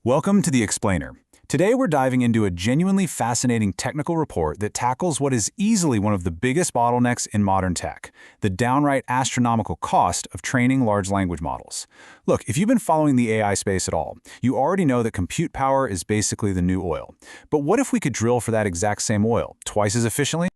Welcome to The Explainer. Today we're diving into a genuinely fascinating technical report that tackles what is easily one of the biggest bottlenecks in modern tech, the downright astronomical cost of training large language models. Look, if you've been following the AI space at all, you already know that compute power is basically the new oil. But what if we could drill for that exact same oil, twice as efficiently?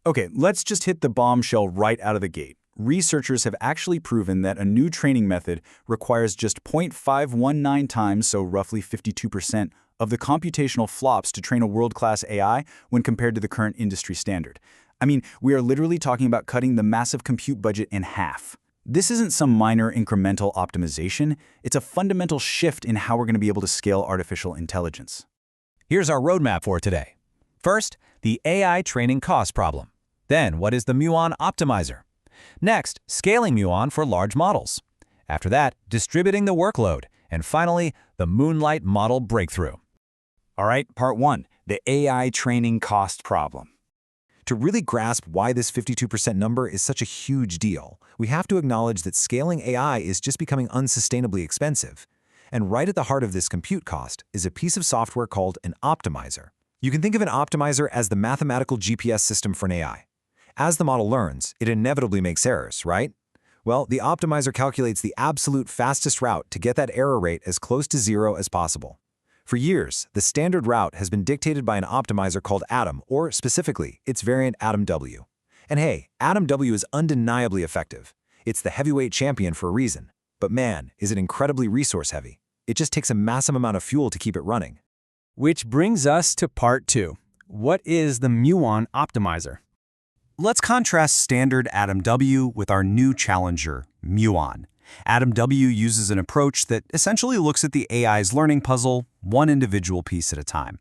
Okay, let's just hit the bombshell right out of the gate. Researchers have actually proven that a new training method requires just 0.519 times, so roughly 52%, of the computational flops to train a world-class AI when compared to the current industry standard. I mean, we are literally talking about cutting the massive compute budget in half. This isn't some minor incremental optimization, it's a fundamental shift in how we're going to be able to scale artificial intelligence. Here's our roadmap for today. First, the AI training cost problem. Then, what is the Muon optimizer? Next, scaling Muon for large models. After that, distributing the workload. And finally, the Moonlight model breakthrough. All right, part one, the AI training cost problem. To really grasp why this 52% number is such a huge deal, we have to acknowledge that scaling AI is just becoming unsustainably expensive. And right at the heart of this compute cost is a piece of software called an optimizer. You can think of an optimizer as the mathematical GPS system for an AI. As the model learns, it inevitably makes errors, right? Well, the optimizer calculates the absolute fastest route to get that error rate as close to zero as possible. For years, the standard route has been dictated by an optimizer called Atom, or specifically, its variant Atom W. And hey, Atom W is undeniably effective. It's the heavyweight champion for a reason. But man, is it incredibly resource-heavy. It just takes a massive amount of fuel to keep it running. Which brings us to part two. What is the Muon optimizer? Let's contrast standard Atom W with our new challenger, Muon. Atom W uses an approach that essentially looks at the AI's learning puzzle, one individual piece at a time.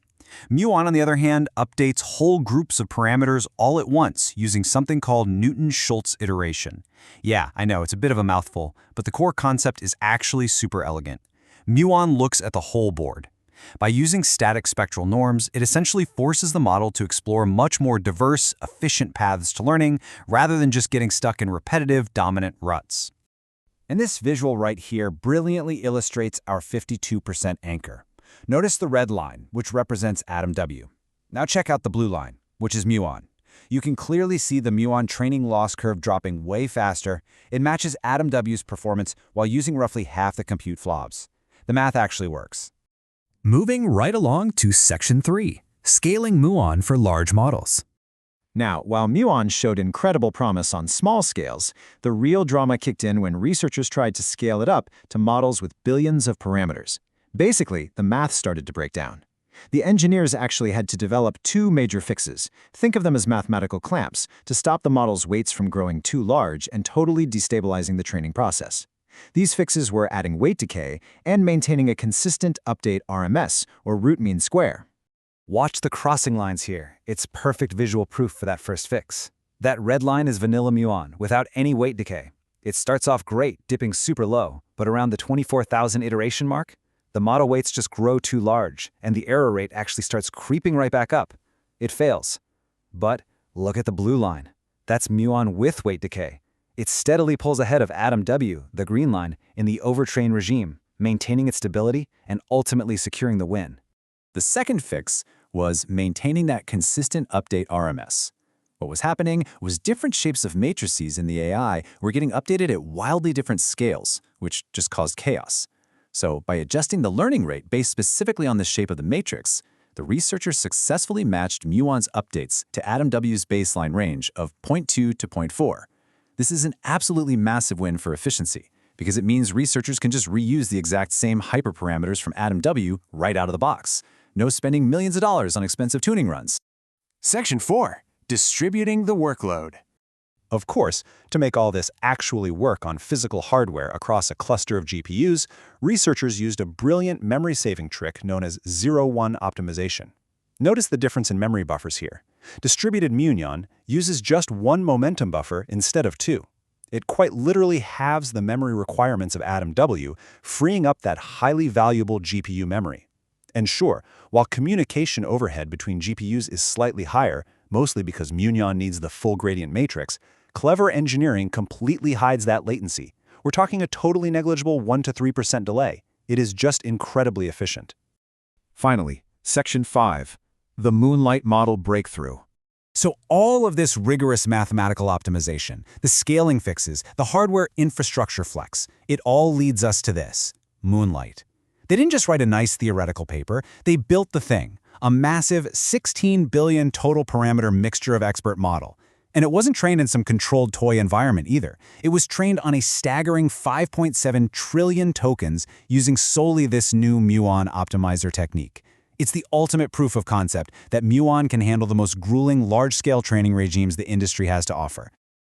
Muon, on the other hand, updates whole groups of parameters all at once using something called Newton-Schultz iteration. Yeah, I know, it's a bit of a mouthful, but the core concept is actually super elegant. Muon looks at the whole board. By using static spectral norms, it essentially forces the model to explore much more diverse, efficient paths to learning, rather than just getting stuck in repetitive, dominant ruts. And this visual right here brilliantly illustrates our 52% anchor. Notice the red line, which represents Atom W. Now check out the blue line, which is Muon. You can clearly see the Muon training loss curve dropping way faster. It matches Atom W's performance while using roughly half the compute flops. The math actually works. Moving right along to Section 3, Scaling Muon for Large Models. Now, while Muon showed incredible promise on small scales, the real drama kicked in when researchers tried to scale it up to models with billions of parameters. Basically, the math started to break down. The engineers actually had to develop two major fixes. Think of them as mathematical clamps to stop the model's weights from growing too large and totally destabilizing the training process. These fixes were adding weight decay and maintaining a consistent update RMS, or root mean square. Watch the crossing lines here. It's perfect visual proof for that first fix. That red line is vanilla Muon, without any weight decay. It starts off great, dipping super low, but around the 24,000 iteration mark, the model weights just grow too large, and the error rate actually starts creeping right back up. It fails. But look at the blue line. That's Muon with weight decay. It steadily pulls ahead of Atom W, the green line, in the overtrained regime, maintaining its stability and ultimately securing the win. The second fix was maintaining that consistent update RMS. What was happening was different shapes of matrices in the AI were getting updated at wildly different scales, which just caused chaos. So by adjusting the learning rate based specifically on the shape of the matrix, the researchers successfully matched Muon's updates to Atom W's baseline range of 0.2 to 0.4. This is an absolutely massive win for efficiency, because it means researchers can just reuse the exact same hyperparameters from Atom W right out of the box. No spending millions of dollars on expensive tuning runs. Section 4. Distributing the workload. Of course, to make all this actually work on physical hardware across a cluster of GPUs, researchers used a brilliant memory-saving trick known as 0-1 optimization. Notice the difference in memory buffers here. Distributed Muon uses just one momentum buffer instead of two. It quite literally halves the memory requirements of Atom W, freeing up that highly valuable GPU memory. And sure, while communication overhead between GPUs is slightly higher, mostly because Muon needs the full gradient matrix, clever engineering completely hides that latency. We're talking a totally negligible 1 to 3% delay. It is just incredibly efficient. Finally, Section 5, the Moonlight Model Breakthrough. So all of this rigorous mathematical optimization, the scaling fixes, the hardware infrastructure flex, it all leads us to this, Moonlight. They didn't just write a nice theoretical paper, they built the thing, a massive 16 billion total parameter mixture of expert model. And it wasn't trained in some controlled toy environment either. It was trained on a staggering 5.7 trillion tokens using solely this new Muon optimizer technique. It's the ultimate proof of concept that Muon can handle the most grueling large-scale training regimes the industry has to offer.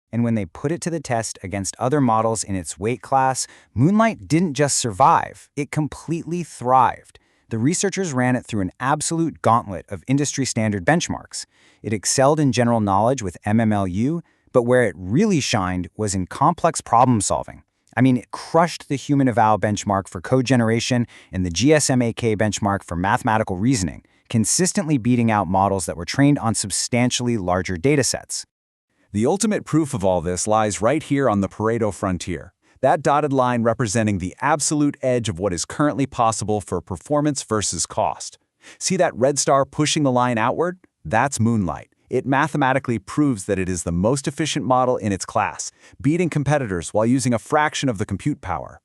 And when they put it to the test against other models in its weight class, Moonlight didn't just survive, it completely thrived. The researchers ran it through an absolute gauntlet of industry-standard benchmarks. It excelled in general knowledge with MMLU, but where it really shined was in complex problem-solving. I mean, it crushed the human eval benchmark for code generation and the GSMAK benchmark for mathematical reasoning, consistently beating out models that were trained on substantially larger datasets. The ultimate proof of all this lies right here on the Pareto frontier. That dotted line representing the absolute edge of what is currently possible for performance versus cost. See that red star pushing the line outward? That's Moonlight. It mathematically proves that it is the most efficient model in its class, beating competitors while using a fraction of the compute power.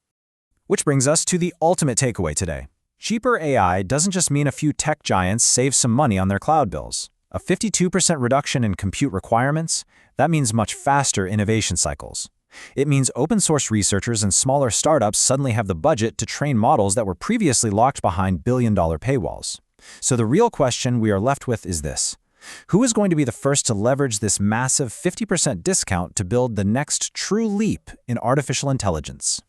Which brings us to the ultimate takeaway today. Cheaper AI doesn't just mean a few tech giants save some money on their cloud bills. A 52% reduction in compute requirements, that means much faster innovation cycles. It means open-source researchers and smaller startups suddenly have the budget to train models that were previously locked behind billion-dollar paywalls. So the real question we are left with is this. Who is going to be the first to leverage this massive 50% discount to build the next true leap in artificial intelligence?